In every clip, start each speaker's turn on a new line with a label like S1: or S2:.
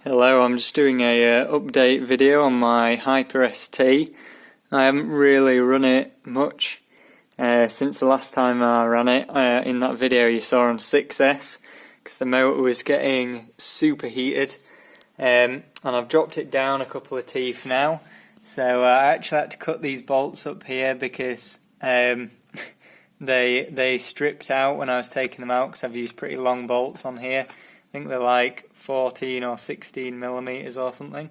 S1: Hello, I'm just doing a update video on my HPI. I haven't really run it much since the last time I ran it. In that video you saw on 6S, because the motor was getting superheated, and I've dropped it down a couple of teeth now. So I actually had to cut these bolts up here because they stripped out when I was taking them out, because I've used pretty long bolts on here. I think they're like 14 or 16 millimeters or something,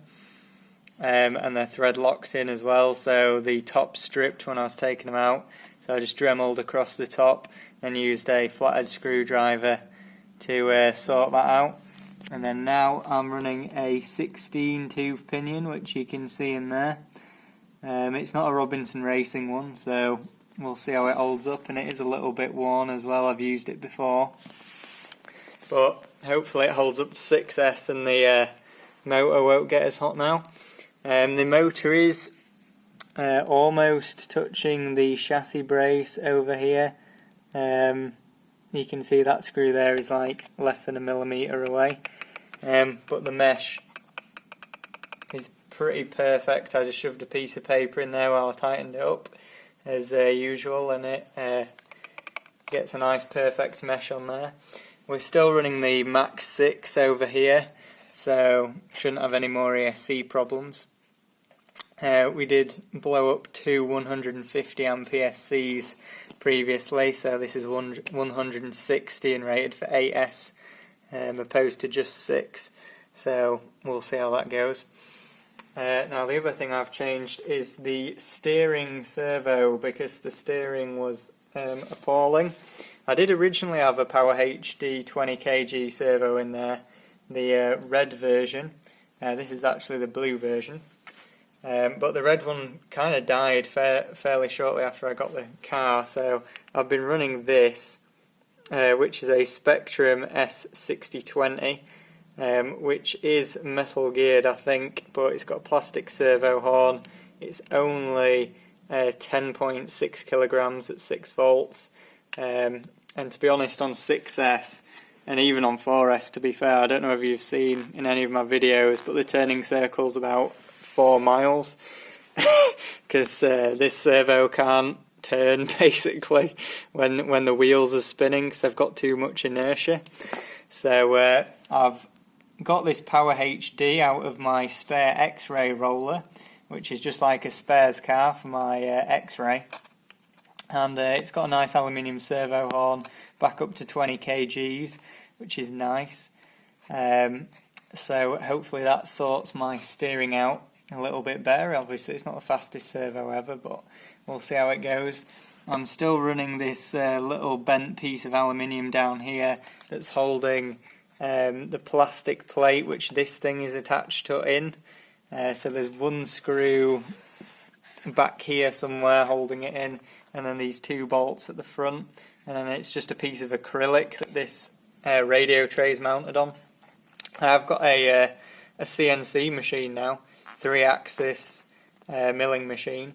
S1: and they're thread locked in as well, so the top stripped when I was taking them out, so I just dremeled across the top and used a flathead screwdriver to sort that out. And then now I'm running a 16 tooth pinion, which you can see in there. It's not a Robinson Racing one, so we'll see how it holds up, and it is a little bit worn as well. I've used it before, but hopefully it holds up to 6S and the motor won't get as hot now. The motor is almost touching the chassis brace over here. You can see that screw there is like less than a millimeter away, but the mesh is pretty perfect. I just shoved a piece of paper in there while I tightened it up as usual, and it gets a nice perfect mesh on there. We're still running the Max6 over here, so shouldn't have any more ESC problems. We did blow up two 150 amp ESCs previously, so this is 160 and rated for 8S, opposed to just 6, so we'll see how that goes. Now the other thing I've changed is the steering servo, because the steering was appalling. I did originally have a Power HD 20 kg servo in there, the red version. This is actually the blue version, but the red one kind of died fairly shortly after I got the car, so I've been running this, which is a Spektum S6020, which is metal geared I think, but it's got a plastic servo horn. It's only 10.6 kilograms at 6 volts. And to be honest, on 6S and even on 4S, to be fair, I don't know if you've seen in any of my videos, but the turning circle's about 4 miles because this servo can't turn basically when the wheels are spinning, because they've got too much inertia. So I've got this Power HD out of my spare X-ray roller, which is just like a spares car for my X-ray. And it's got a nice aluminium servo horn, back up to 20 kgs, which is nice. So hopefully that sorts my steering out a little bit better. Obviously it's not the fastest servo ever, but we'll see how it goes. I'm still running this little bent piece of aluminium down here that's holding the plastic plate which this thing is attached to in. So there's one screw back here somewhere holding it in, and then these 2 bolts at the front, and then it's just a piece of acrylic that this radio tray is mounted on. I've got a CNC machine now, 3-axis milling machine,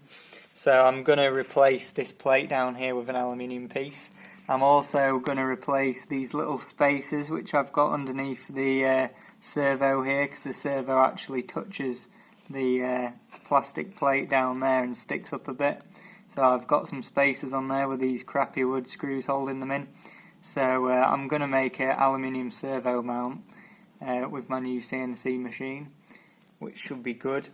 S1: so I'm going to replace this plate down here with an aluminium piece. I'm also going to replace these little spacers which I've got underneath the servo here, because the servo actually touches the plastic plate down there and sticks up a bit. So I've got some spacers on there with these crappy wood screws holding them in. So I'm going to make an aluminium servo mount with my new CNC machine, which should be good.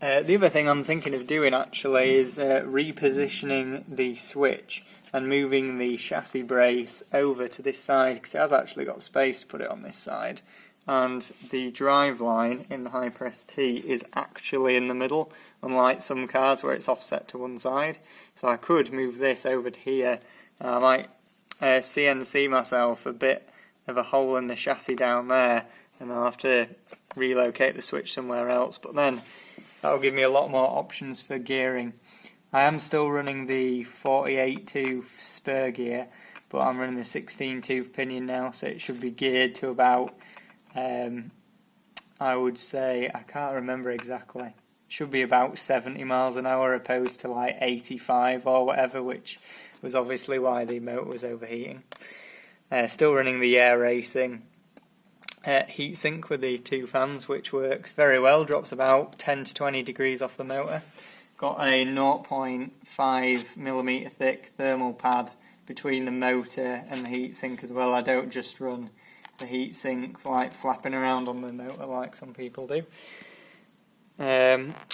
S1: The other thing I'm thinking of doing actually is repositioning the switch and moving the chassis brace over to this side, because it has actually got space to put it on this side. And the drive line in the HPI is actually in the middle, unlike some cars where it's offset to one side. So I could move this over to here, and I might CNC myself a bit of a hole in the chassis down there, and I'll have to relocate the switch somewhere else, but then that'll give me a lot more options for gearing. I am still running the 48 tooth Spur gear, but I'm running the 16 tooth pinion now, so it should be geared to about I would say, I can't remember exactly, should be about 70 miles an hour opposed to like 85 or whatever, which was obviously why the motor was overheating. Still running the air racing heatsink with the two fans, which works very well, drops about 10 to 20 degrees off the motor. Got a 0.5mm thick thermal pad between the motor and the heatsink as well. I don't just run the heatsink like flapping around on the motor like some people do.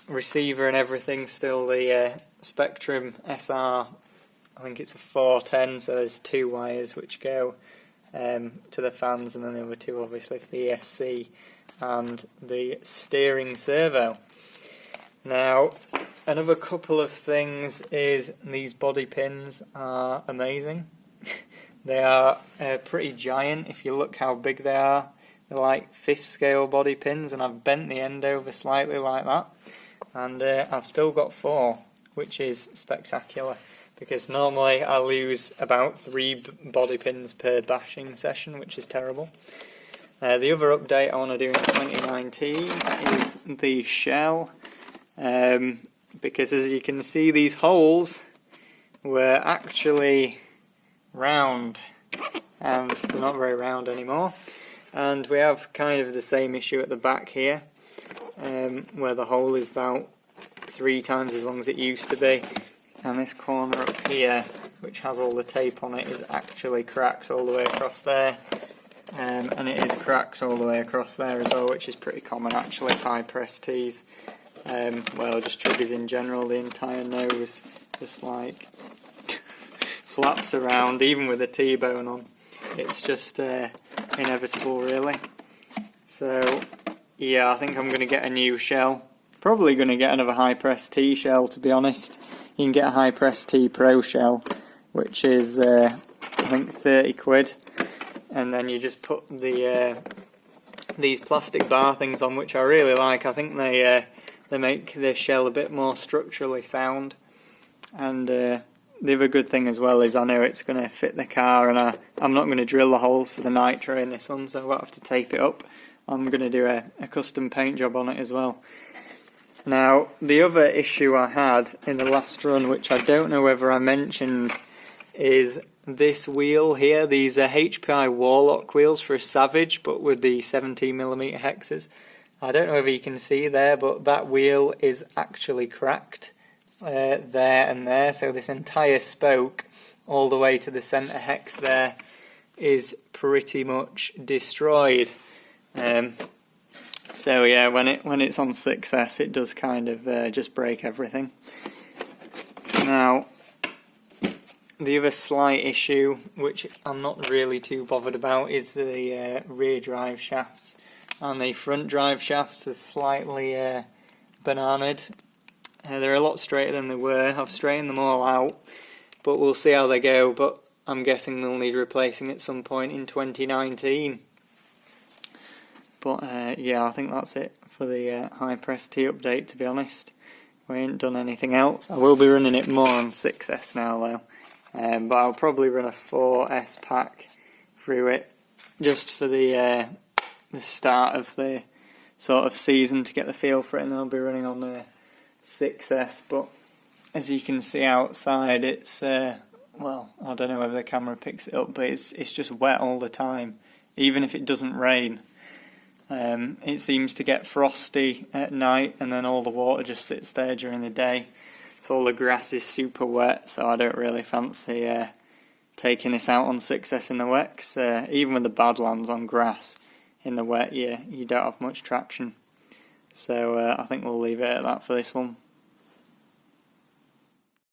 S1: Receiver and everything still the Spektum SR, I think it's a 410, so there's two wires which go to the fans, and then the other two obviously for the ESC and the steering servo. Now, another couple of things is these body pins are amazing. They are pretty giant if you look how big they are. They're like 5th scale body pins, and I've bent the end over slightly like that, and I've still got 4, which is spectacular, because normally I lose about 3 body pins per bashing session, which is terrible. The other update I want to do in 2019 is the shell, because as you can see, these holes were actually round, and they're not very round anymore. And we have kind of the same issue at the back here, where the hole is about 3 times as long as it used to be, and this corner up here, which has all the tape on it, is actually cracked all the way across there, and it is cracked all the way across there as well, which is pretty common actually for HPI well, just triggers in general. The entire nose just like flaps around, even with a T-bone on. It's just inevitable really. So yeah, I think I'm going to get a new shell. Probably going to get another HPI shell, to be honest. You can get a HPI Pro shell, which is I think 30 quid, and then you just put the these plastic bar things on, which I really like. I think they make the shell a bit more structurally sound, and the other good thing as well is I know it's going to fit the car, and I'm not going to drill the holes for the nitro in this one, so I won't have to tape it up. I'm going to do a custom paint job on it as well. Now, the other issue I had in the last run, which I don't know whether I mentioned, is this wheel here. These are HPI Warlock wheels for a Savage, but with the 17mm hexes. I don't know whether you can see there, but that wheel is actually cracked there and there, so this entire spoke all the way to the centre hex there is pretty much destroyed. So yeah, when it's on 6S, it does kind of just break everything. Now, the other slight issue, which I'm not really too bothered about, is the rear drive shafts. And the front drive shafts are slightly bananaed. They're a lot straighter than they were. I've straightened them all out, but we'll see how they go. But I'm guessing they'll need replacing at some point in 2019. But yeah, I think that's it for the HPI update, to be honest. We ain't done anything else. I will be running it more on 6S now though. But I'll probably run a 4S pack through it, just for the start of the sort of season, to get the feel for it, and I'll be running on the 6S. But as you can see outside, it's well, I don't know whether the camera picks it up, but it's just wet all the time, even if it doesn't rain. It seems to get frosty at night, and then all the water just sits there during the day, so all the grass is super wet. So I don't really fancy taking this out on 6S in the wet, 'cause, even with the Badlands on grass in the wet, you don't have much traction. So I think we'll leave it at that for this one.